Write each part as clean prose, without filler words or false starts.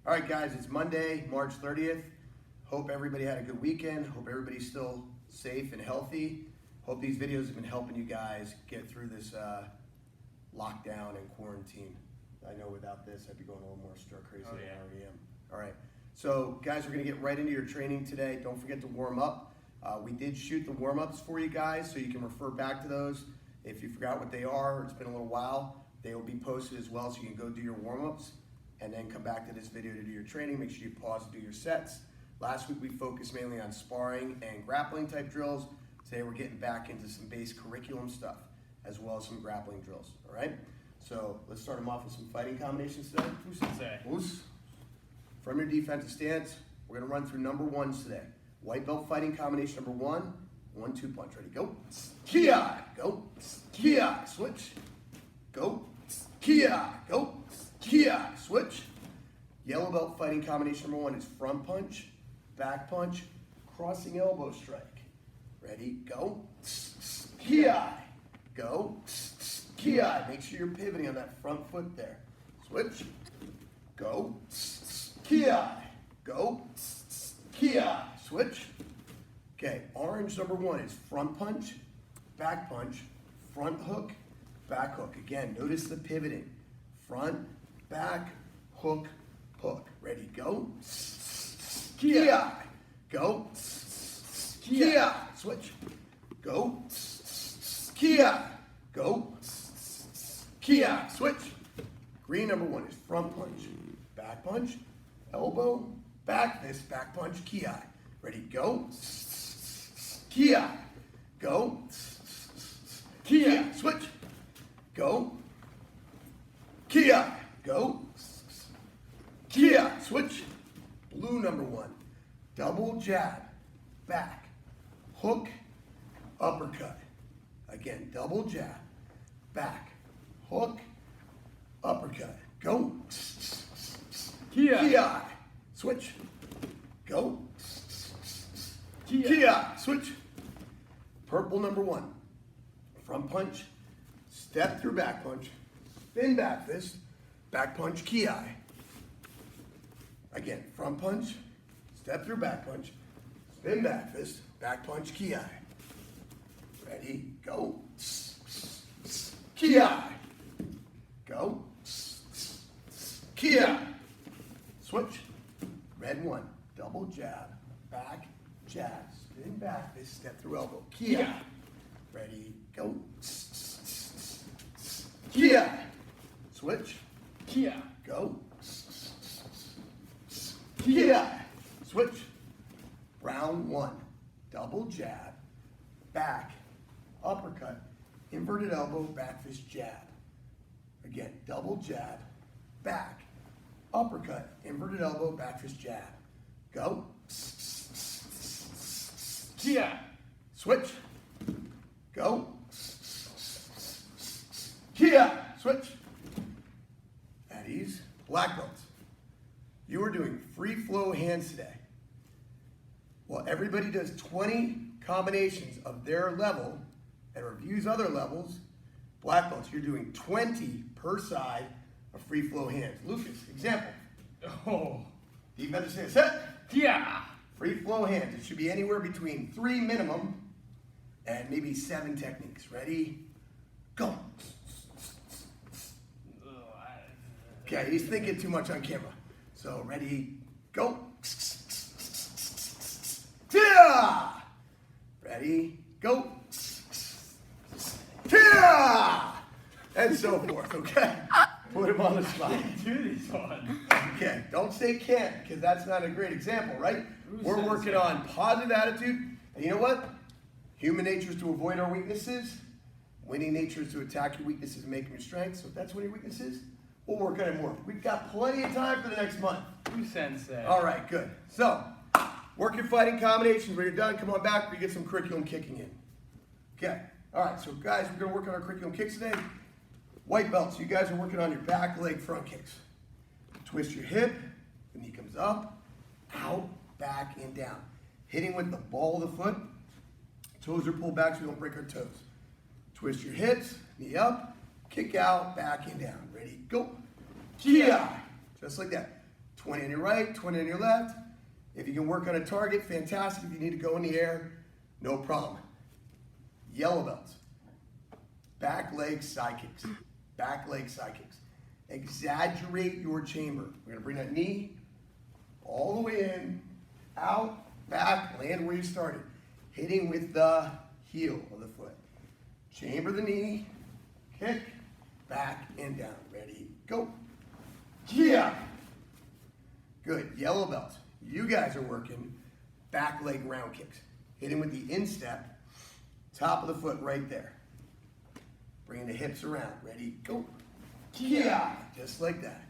All right, guys, it's Monday, March 30th. Hope everybody had a good weekend. Hope everybody's still safe and healthy. Hope these videos have been helping you guys get through this lockdown and quarantine. I know without this, I'd be going a little more stir crazy than I already am. All right, so guys, we're gonna get right into your training today. Don't forget to warm up. We did shoot the warm-ups for you guys, so you can refer back to those. If you forgot what they are, it's been a little while, they will be posted as well, so you can go do your warm-ups and then come back to this video to do your training. Make sure you pause and do your sets. Last week we focused mainly on sparring and grappling type drills. Today we're getting back into some base curriculum stuff as well as some grappling drills, all right? So let's start them off with some fighting combinations today. Who's from your defensive stance, we're gonna run through number ones today. White belt fighting combination number one, 1-2 punch. Ready, go. Ki-ai, go. Ki-ai, switch. Go. Ki-ai, go. Ki-ai, switch. Yellow belt fighting combination number one is front punch, back punch, crossing elbow strike. Ready, go. Ki-ai, go. Ki-ai, make sure you're pivoting on that front foot there. Switch. Go. Ki-ai, go. Ki-ai, switch. Okay, orange number one is front punch, back punch, front hook, back hook. Again, notice the pivoting. Front, back, hook, hook. Ready, go. Ki-ai, go. Ki-ai, switch. Go. Ki-ai, go. Ki-ai, switch. Green number one is front punch, back punch, elbow, back fist, back punch, ki-ai. Ready, go. Ki-ai, go. Ki-ai, switch. Go. Ki-ai, go. Ki-ai, switch. Blue number one, double jab, back, hook, uppercut. Again, double jab, back, hook, uppercut. Go. Ki-ai, switch. Go. Ki-ai, switch. Purple number one, front punch, step through back punch, spin back fist, back punch, ki-ai. Again, front punch, step through back punch, spin back fist, back punch, ki-ai. Ready, go. Ki-ai. Go. Ki-ai. Switch. Red one, double jab, back, jab, spin back fist, step through elbow, ki-ai. Ready, go. Ki-ai. Switch. Ki-ai. Go. Ki-ai. Switch. Round one. Double jab. Back. Uppercut. Inverted elbow. Back fist jab. Again. Double jab. Back. Uppercut. Inverted elbow. Back fist jab. Go. Ki-ai. Switch. Go. Ki-ai. Switch. At ease. Black belts. You are doing free flow hands today. Well, everybody does 20 combinations of their level and reviews other levels. Black belts, you're doing 20 per side of free flow hands. Lucas, example. Oh. Defensive stance, set. Yeah. Free flow hands. It should be anywhere between 3 minimum and maybe 7 techniques. Ready? Go. Okay, he's thinking too much on camera. So ready, go. Tia! Ready, go. Tia! And so forth, okay? Put him on the spot. Do these ones. Okay, don't say can't, because that's not a great example, right? We're working on positive attitude. And you know what? Human nature is to avoid our weaknesses. Winning nature is to attack your weaknesses and make them your strengths. So if that's one of your weaknesses, we'll work on it more. We've got plenty of time for the next month. Who sensei? All right, good. So, work your fighting combinations. When you're done, come on back. We get some curriculum kicking in. Okay. All right, so guys, we're going to work on our curriculum kicks today. White belts, you guys are working on your back leg front kicks. Twist your hip, the knee comes up, out, back, and down. Hitting with the ball of the foot. Toes are pulled back so we don't break our toes. Twist your hips, knee up, kick out, back and down. Ready, go. Ki-ai. Just like that. 20 on your right, 20 on your left. If you can work on a target, fantastic. If you need to go in the air, no problem. Yellow belts. Back leg side kicks. Back leg side kicks. Exaggerate your chamber. We're going to bring that knee all the way in, out, back, land where you started. Hitting with the heel of the foot. Chamber the knee, kick, back and down. Ready, go. Yeah. Good. Yellow belt. You guys are working back leg round kicks. Hitting with the instep, top of the foot right there. Bringing the hips around. Ready, go. Yeah. Just like that.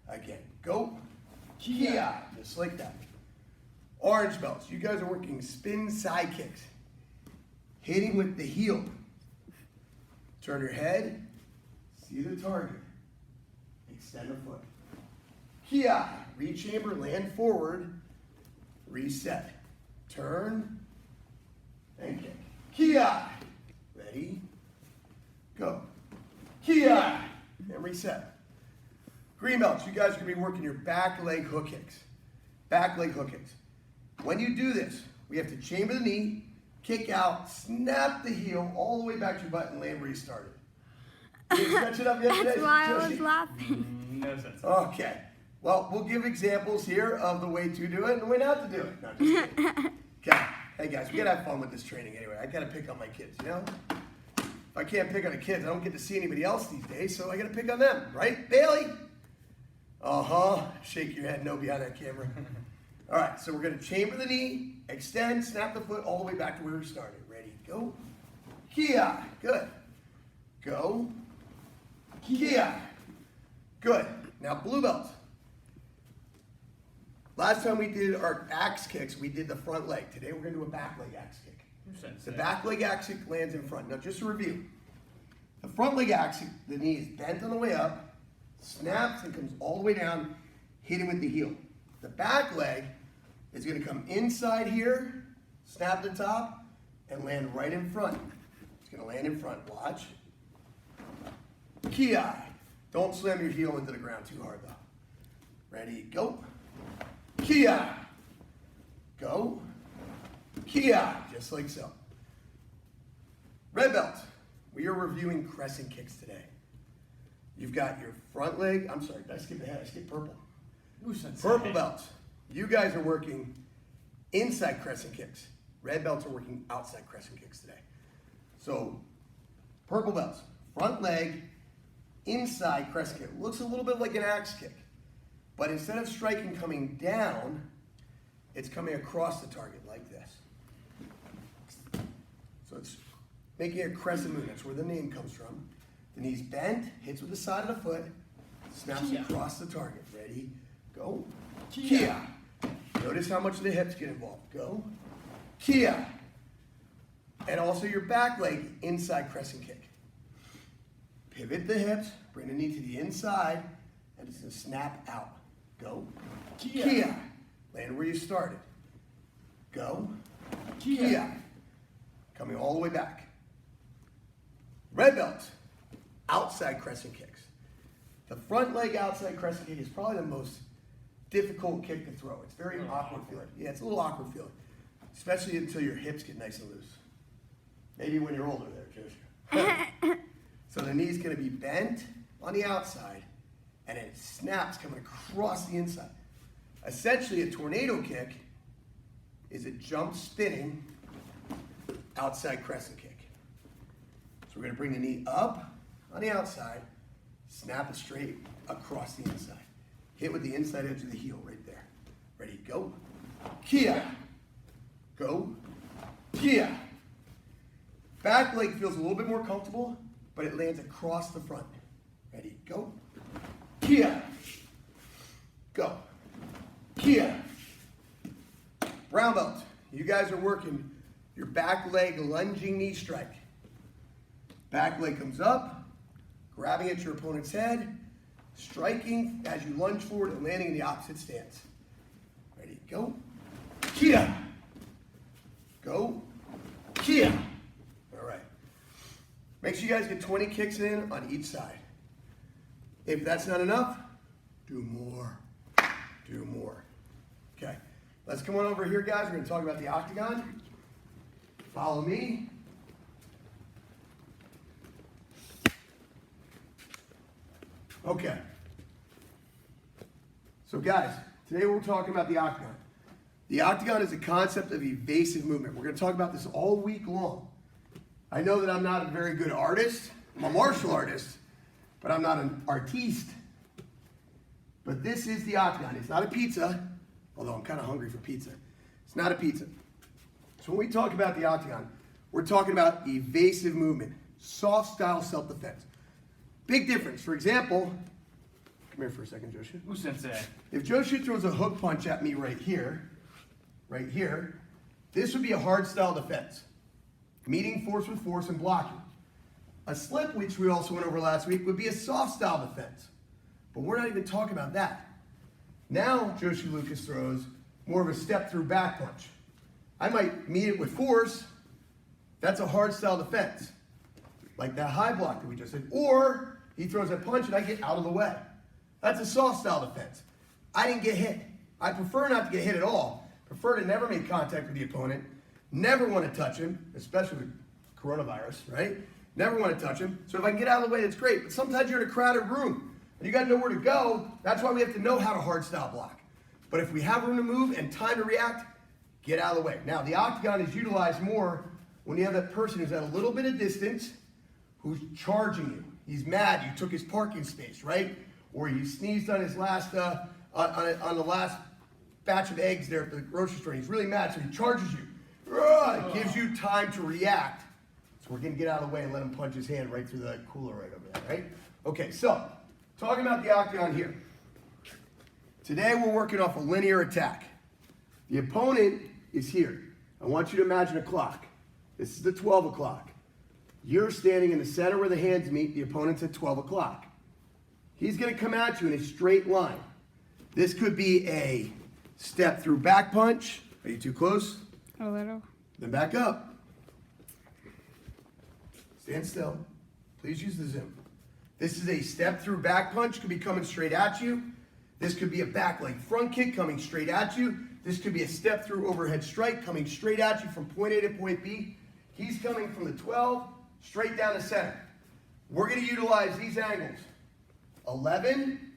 Again, go. Yeah. Just like that. Orange belts. You guys are working spin side kicks. Hitting with the heel. Turn your head. See the target. Extend the foot. Kia. Rechamber, land forward. Reset. Turn. And kick. Kia. Ready. Go. Kia. And reset. Green belts, you guys are going to be working your back leg hook kicks. Back leg hook kicks. When you do this, we have to chamber the knee, kick out, snap the heel all the way back to your butt and land where you started. Did you stretch it up yesterday? That's why I Josie? was laughing. No sense. Okay. Well, we'll give examples here of the way to do it and the way not to do it. No, just kidding. Okay. Hey guys, we gotta have fun with this training anyway. I gotta pick on my kids, you know? If I can't pick on the kids, I don't get to see anybody else these days, so I gotta pick on them, right? Bailey? Uh-huh. Shake your head no behind that camera. All right, so we're gonna chamber the knee, extend, snap the foot all the way back to where we started. Ready, go. Kia. Good. Go. Kia. Good. Now blue belts. Last time we did our axe kicks, we did the front leg. Today we're gonna do a back leg axe kick. No sense. The back leg axe kick lands in front. Now just to review. The front leg axe kick, the knee is bent on the way up, snaps and comes all the way down, hitting with the heel. The back leg is gonna come inside here, snap the top, and land right in front. It's gonna land in front, watch. Ki. Don't slam your heel into the ground too hard though. Ready, go. Ki. Go. Ki. Just like so. Red belt. We are reviewing crescent kicks today. You've got your front leg. I'm sorry, did I skip ahead? I skipped purple. No sense. Purple belts. You guys are working inside crescent kicks. Red belts are working outside crescent kicks today. So, purple belts. Front leg, inside crescent kick. Looks a little bit like an axe kick. But instead of striking coming down, it's coming across the target like this. So it's making a crescent moon. That's where the name comes from. The knee's bent, hits with the side of the foot, snaps Kia. across the target. Ready? Go. Kia. Kia. Notice how much the hips get involved. Go. Kia. And also your back leg inside crescent kick. Pivot the hips, bring the knee to the inside, and it's going to snap out. Go. Kia. Kia. Land where you started. Go. Kia. Kia. Coming all the way back. Red belt. Outside crescent kicks. The front leg outside crescent kick is probably the most difficult kick to throw. It's very awkward feeling. Yeah, it's a little awkward feeling. Especially until your hips get nice and loose. Maybe when you're older there, Josh. So the knee's going to be bent on the outside, and it snaps coming across the inside. Essentially, a tornado kick is a jump spinning outside crescent kick. So we're going to bring the knee up on the outside, snap it straight across the inside. Hit with the inside edge of the heel right there. Ready, go. Kia. Go. Kia. Back leg feels a little bit more comfortable, but it lands across the front. Ready, go. Kia. Go. Kia. Brown belt. You guys are working your back leg lunging knee strike. Back leg comes up, grabbing at your opponent's head, striking as you lunge forward and landing in the opposite stance. Ready, go. Kia. Go. Kia. All right. Make sure you guys get 20 kicks in on each side. If that's not enough, do more. Do more. Okay, let's come on over here, guys. We're gonna talk about the octagon. Follow me. Okay. So guys, today we're talking about the octagon. The octagon is a concept of evasive movement. We're gonna talk about this all week long. I know that I'm not a very good artist. I'm a martial artist, but I'm not an artiste. But this is the octagon. It's not a pizza, although I'm kind of hungry for pizza. It's not a pizza. So when we talk about the octagon, we're talking about evasive movement, soft style self-defense. Big difference. For example, come here for a second, Joshua. Ooh, sensei. If Joshua throws a hook punch at me right here, this would be a hard style defense. Meeting force with force and blocking. A slip, which we also went over last week, would be a soft style defense. But we're not even talking about that. Now, Joshua Lucas throws more of a step through back punch. I might meet it with force. That's a hard style defense. Like that high block that we just did. Or he throws a punch and I get out of the way. That's a soft style defense. I didn't get hit. I prefer not to get hit at all. Prefer to never make contact with the opponent. Never want to touch him, especially with coronavirus, right? Never want to touch him. So if I can get out of the way, that's great. But sometimes you're in a crowded room and you got to know where to go. That's why we have to know how to hard style block. But if we have room to move and time to react, get out of the way. Now, the octagon is utilized more when you have that person who's at a little bit of distance, who's charging you. He's mad you took his parking space, right? Or he sneezed on his last, on the last batch of eggs there at the grocery store. He's really mad, so he charges you. It gives you time to react. So we're gonna get out of the way and let him punch his hand right through the cooler right over there, right? Okay, so talking about the octagon here. Today we're working off a linear attack. The opponent is here. I want you to imagine a clock. This is the 12 o'clock. You're standing in the center where the hands meet. The opponent's at 12 o'clock. He's gonna come at you in a straight line. This could be a step through back punch. Are you too close? A little. Then back up. Stand still. Please use the zoom. This is a step through back punch. Could be coming straight at you. This could be a back leg front kick coming straight at you. This could be a step through overhead strike coming straight at you from point A to point B. He's coming from the 12 straight down the center. We're going to utilize these angles. 11,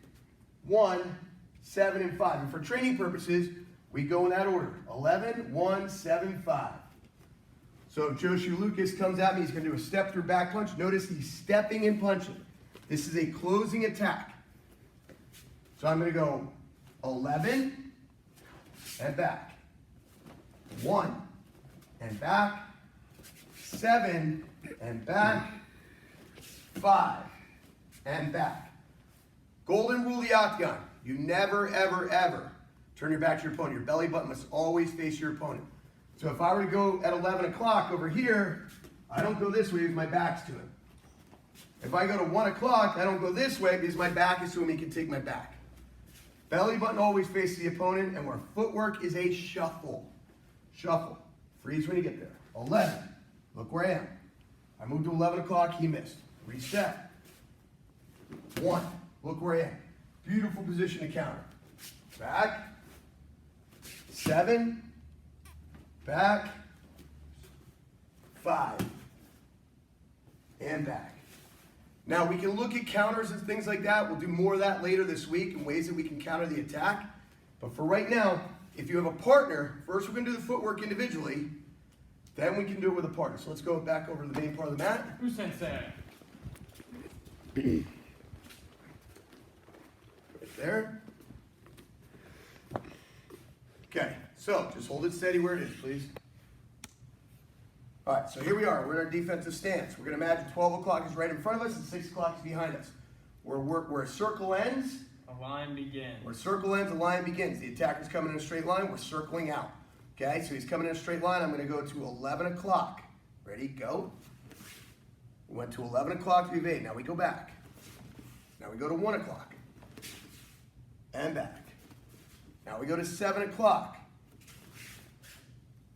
1, 7, and 5. And for training purposes, we go in that order. 11, 1, 7, 5. So if Joshua Lucas comes at me, he's going to do a step through back punch. Notice he's stepping and punching. This is a closing attack. So I'm going to go 11 and back. 1 and back. 7 and back. 5 and back. Golden rule of the octagon. You never, ever, ever turn your back to your opponent. Your belly button must always face your opponent. So if I were to go at 11 o'clock over here, I don't go this way because my back's to him. If I go to 1 o'clock, I don't go this way because my back is to him, he can take my back. Belly button always faces the opponent, and our footwork is a shuffle. Shuffle. Freeze when you get there. 11. Look where I am. I moved to 11 o'clock, he missed. Reset. 1. Look where I am. Beautiful position to counter. Back. 7. Back. 5. And back. Now we can look at counters and things like that. We'll do more of that later this week in ways that we can counter the attack. But for right now, if you have a partner, first we're going to do the footwork individually, then we can do it with a partner. So let's go back over to the main part of the mat. Ooh, sensei. Right there. Okay, so just hold it steady where it is, please. All right, so here we are. We're in our defensive stance. We're going to imagine 12 o'clock is right in front of us and 6 o'clock is behind us. Where a circle ends, A line begins. where a circle ends, a line begins. The attacker's coming in a straight line. We're circling out. Okay, so he's coming in a straight line. I'm going to go to 11 o'clock. Ready, go. We went to 11 o'clock to evade. Now we go back. Now we go to 1 o'clock. And back. Now we go to 7 o'clock.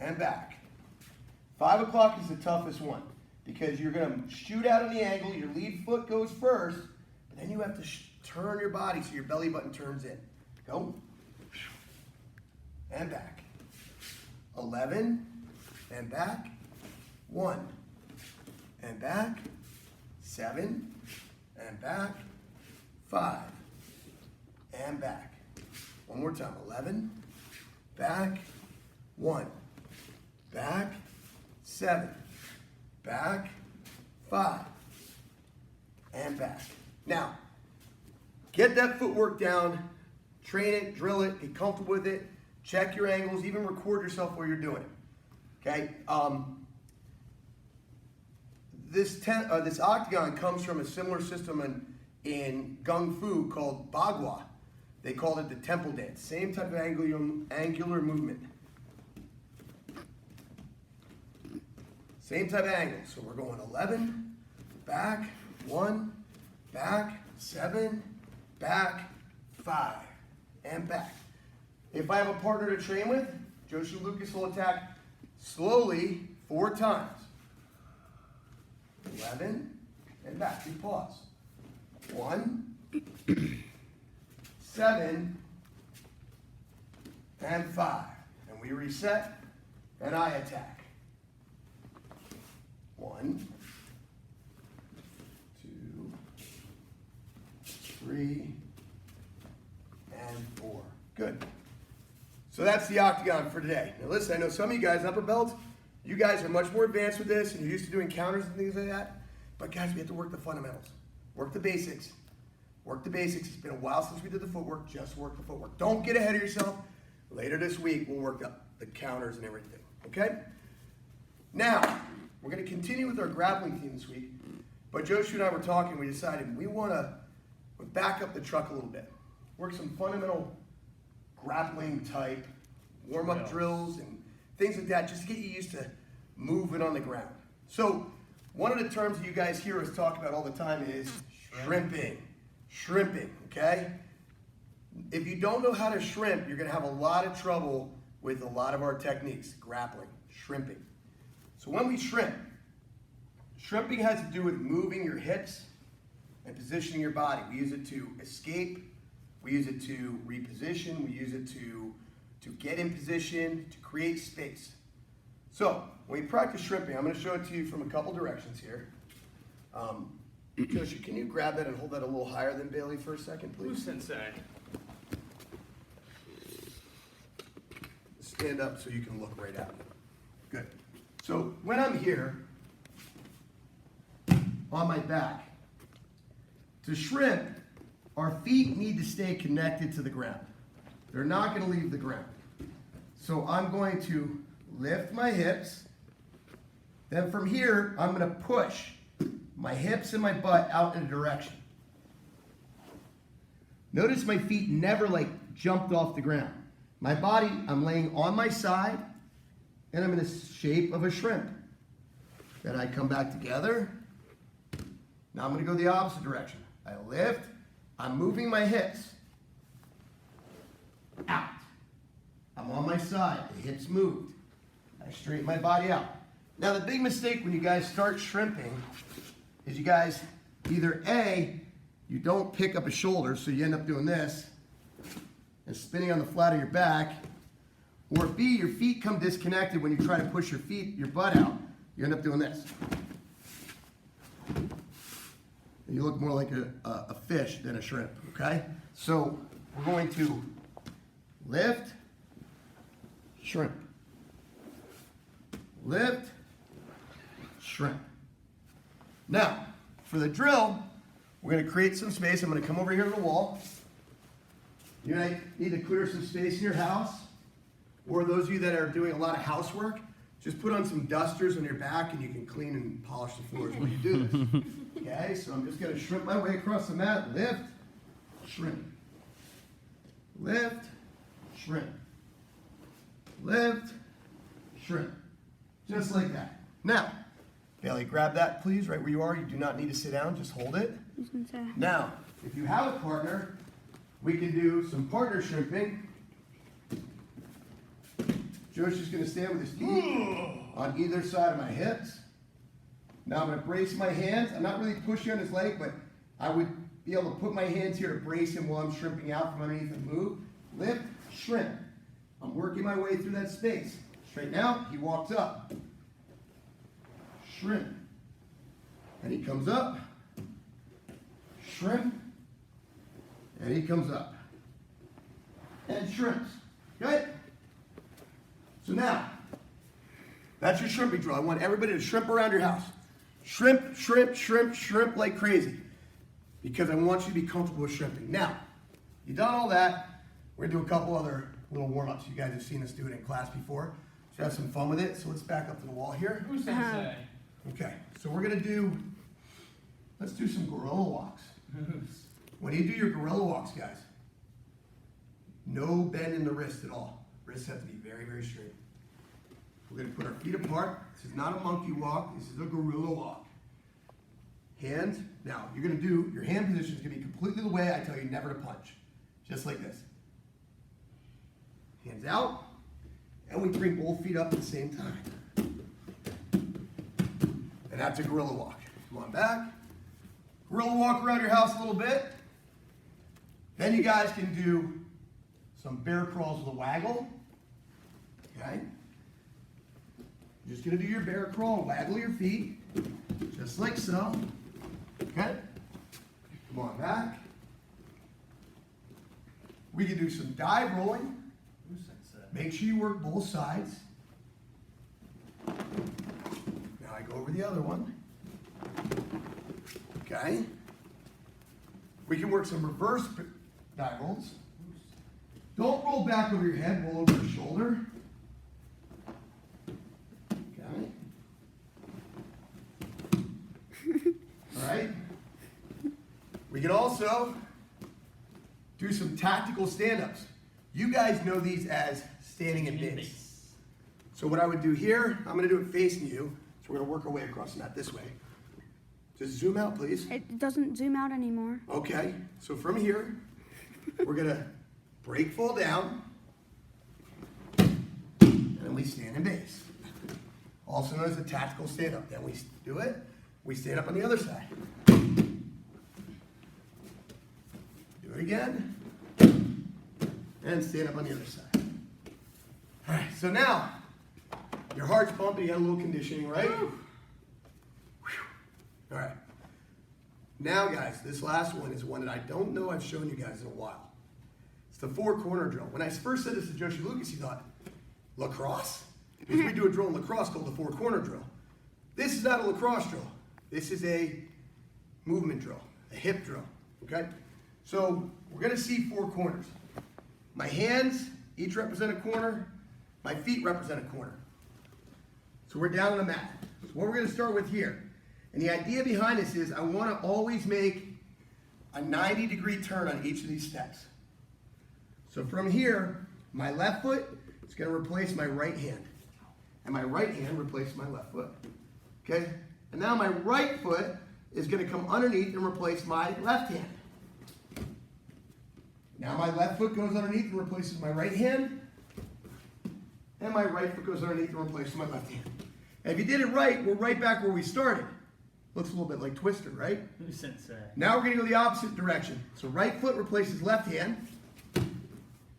And back. 5 o'clock is the toughest one because you're going to shoot out on the angle. Your lead foot goes first, but then you have to turn your body so your belly button turns in. Go. and back. 11, and back. 1, and back. 7, and back. 5, and back. One more time. 11, back. 1, back. 7, back. 5, and back. Now, get that footwork down, train it, drill it, get comfortable with it, check your angles, even record yourself while you're doing it. Okay? This octagon comes from a similar system in Kung Fu called Bagua. They called it the temple dance. Same type of angular movement. Same type of angle. So we're going 11, back, 1, back, 7, back, 5, and back. If I have a partner to train with, Joshua Lucas will attack slowly 4 times. 11, and back. We pause. 1, 7, and 5. And we reset, and I attack. 1, 2, 3, and 4. Good. So that's the octagon for today. Now listen, I know some of you guys, upper belts, you guys are much more advanced with this and you're used to doing counters and things like that. But guys, we have to work the fundamentals. Work the basics. Work the basics. It's been a while since we did the footwork. Just work the footwork. Don't get ahead of yourself. Later this week, we'll work the counters and everything. Okay? Now, we're going to continue with our grappling theme this week. But Joshua and I were talking. We decided we want to back up the truck a little bit. Work some fundamental grappling type warm-up drills and things like that, just to get you used to moving on the ground. So one of the terms that you guys hear us talk about all the time is shrimping. Shrimping, okay? If you don't know how to shrimp, you're going to have a lot of trouble with a lot of our techniques. Grappling, shrimping. So when we shrimp, shrimping has to do with moving your hips and positioning your body. We use it to escape. We use it to reposition. We use it to get in position, to create space. So when we practice shrimping, I'm going to show it to you from a couple directions here. Joshua, can you grab that and hold that a little higher than Bailey for a second, please? Sensei. Stand up so you can look right at me. Good. So when I'm here on my back, to shrimp, our feet need to stay connected to the ground. They're not going to leave the ground. So I'm going to lift my hips. Then from here, I'm going to push my hips and my butt out in a direction. Notice my feet never jumped off the ground. My body, I'm laying on my side, and I'm in the shape of a shrimp. Then I come back together. Now I'm going to go the opposite direction. I lift. I'm moving my hips out. I'm on my side. The hips moved. I straighten my body out. Now the big mistake when you guys start shrimping is you guys either A, you don't pick up a shoulder, so you end up doing this and spinning on the flat of your back, or B, your feet come disconnected when you try to push your butt out. You end up doing this. And you look more like a fish than a shrimp, okay? So we're going to lift, shrimp. Lift, shrimp. Now, for the drill, we're going to create some space. I'm going to come over here to the wall. You might need to clear some space in your house. Or those of you that are doing a lot of housework, just put on some dusters on your back and you can clean and polish the floors while you do this. Okay, so I'm just going to shrimp my way across the mat. Lift, shrimp. Lift, shrimp. Lift, shrimp. Just like that. Now, Bailey, grab that please, right where you are. You do not need to sit down, just hold it. Now, if you have a partner, we can do some partner shrimping. Josh is going to stand with his feet on either side of my hips. Now I'm going to brace my hands. I'm not really pushing on his leg, but I would be able to put my hands here to brace him while I'm shrimping out from underneath and move. Lift, shrimp. I'm working my way through that space. Straighten out, he walks up. Shrimp. And he comes up. Shrimp. And he comes up. And shrimps. Okay? So now, that's your shrimping drill. I want everybody to shrimp around your house. Shrimp, shrimp, shrimp, shrimp like crazy. Because I want you to be comfortable with shrimping. Now, you've done all that. We're going to do a couple other little warm-ups. You guys have seen us do it in class before. So have some fun with it. So let's back up to the wall here. Who sensei? Okay, so we're going to do, let's do some gorilla walks. Moose. When you do your gorilla walks, guys, no bend in the wrist at all. Wrists have to be very, very straight. We're going to put our feet apart. This is not a monkey walk. This is a gorilla walk. Hands. Now, you're going to do, your hand position is going to be completely the way I tell you never to punch. Just like this. Hands out. And we bring both feet up at the same time. And that's a gorilla walk. Come on back. Gorilla walk around your house a little bit. Then you guys can do some bear crawls with a waggle. Okay? You're just going to do your bear crawl, waggle your feet, just like so. Okay? Come on back. We can do some dive rolling. Who sensei? Make sure you work both sides. Now I go over the other one. Okay? We can work some reverse dive rolls. Don't roll back over your head, roll over your shoulder. Okay? All right? We can also do some tactical stand-ups. You guys know these as standing in base. So what I would do here, I'm gonna do it facing you. So we're gonna work our way across the mat this way. Just zoom out, please. It doesn't zoom out anymore. Okay, so from here, we're gonna break, fall down, and then we stand in base. Also known as a tactical stand-up. Then we do it, we stand up on the other side. Do it again, and stand up on the other side. All right, so now, your heart's pumping, you got a little conditioning, right? Whew. All right. Now, guys, this last one is one that I don't know I've shown you guys in a while. It's the four-corner drill. When I first said this to Joshi Lucas, he thought, lacrosse? Because we do a drill in lacrosse called the four-corner drill. This is not a lacrosse drill. This is a movement drill, a hip drill, okay? So we're gonna see four corners. My hands each represent a corner. My feet represent a corner. So we're down on the mat. So what we're gonna start with here, and the idea behind this is I wanna always make a 90-degree turn on each of these steps. So from here, my left foot is gonna replace my right hand. And my right hand replaces my left foot. Okay? And now my right foot is gonna come underneath and replace my left hand. Now my left foot goes underneath and replaces my right hand. And my right foot goes underneath and replaces my left hand. And if you did it right, we're right back where we started. Looks a little bit like Twister, right? Who sensei? Now we're gonna go the opposite direction. So right foot replaces left hand.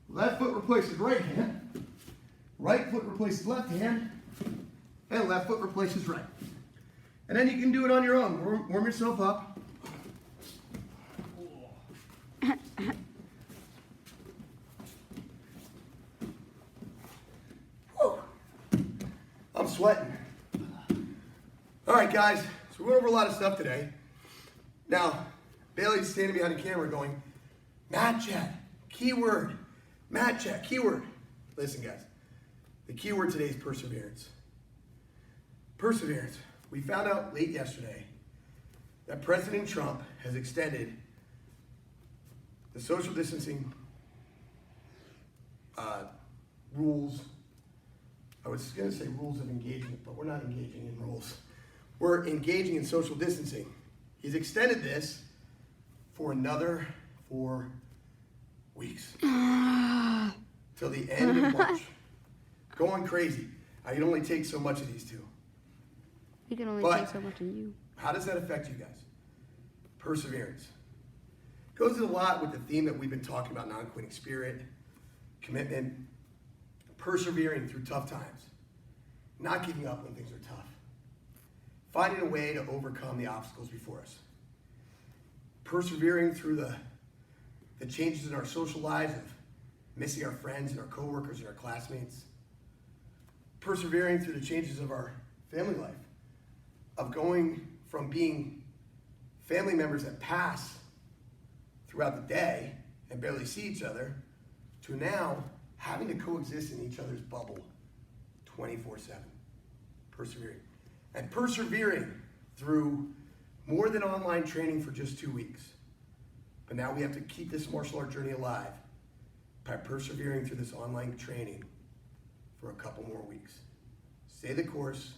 Left foot replaces right hand. Right foot replaces left hand. And left foot replaces right. And then you can do it on your own. Warm yourself up. Whew. I'm sweating. All right, guys. So we went over a lot of stuff today. Now, Bailey's standing behind the camera going, Matt chat, keyword. Matt chat, keyword. Listen, guys. The keyword today is perseverance. Perseverance. We found out late yesterday that President Trump has extended the social distancing rules. I was going to say rules of engagement, but we're not engaging in rules. We're engaging in social distancing. He's extended this for another 4 weeks. Till the end of March. Going crazy. I can only take so much of these two. You can only But- take so much of you. How does that affect you guys? Perseverance. Goes in a lot with the theme that we've been talking about, non-quitting spirit, commitment. persevering through tough times, not giving up when things are tough, finding a way to overcome the obstacles before us, persevering through the changes in our social lives of missing our friends and our coworkers and our classmates, persevering through the changes of our family life, of going from being family members that pass throughout the day and barely see each other to now having to coexist in each other's bubble 24/7. Persevering. And persevering through more than online training for just 2 weeks. But now we have to keep this martial art journey alive by persevering through this online training for a couple more weeks. Stay the course.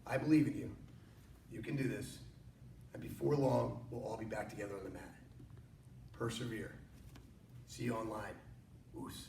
I believe in you. You can do this. And before long, we'll all be back together on the mat. Persevere. See you online. Oos.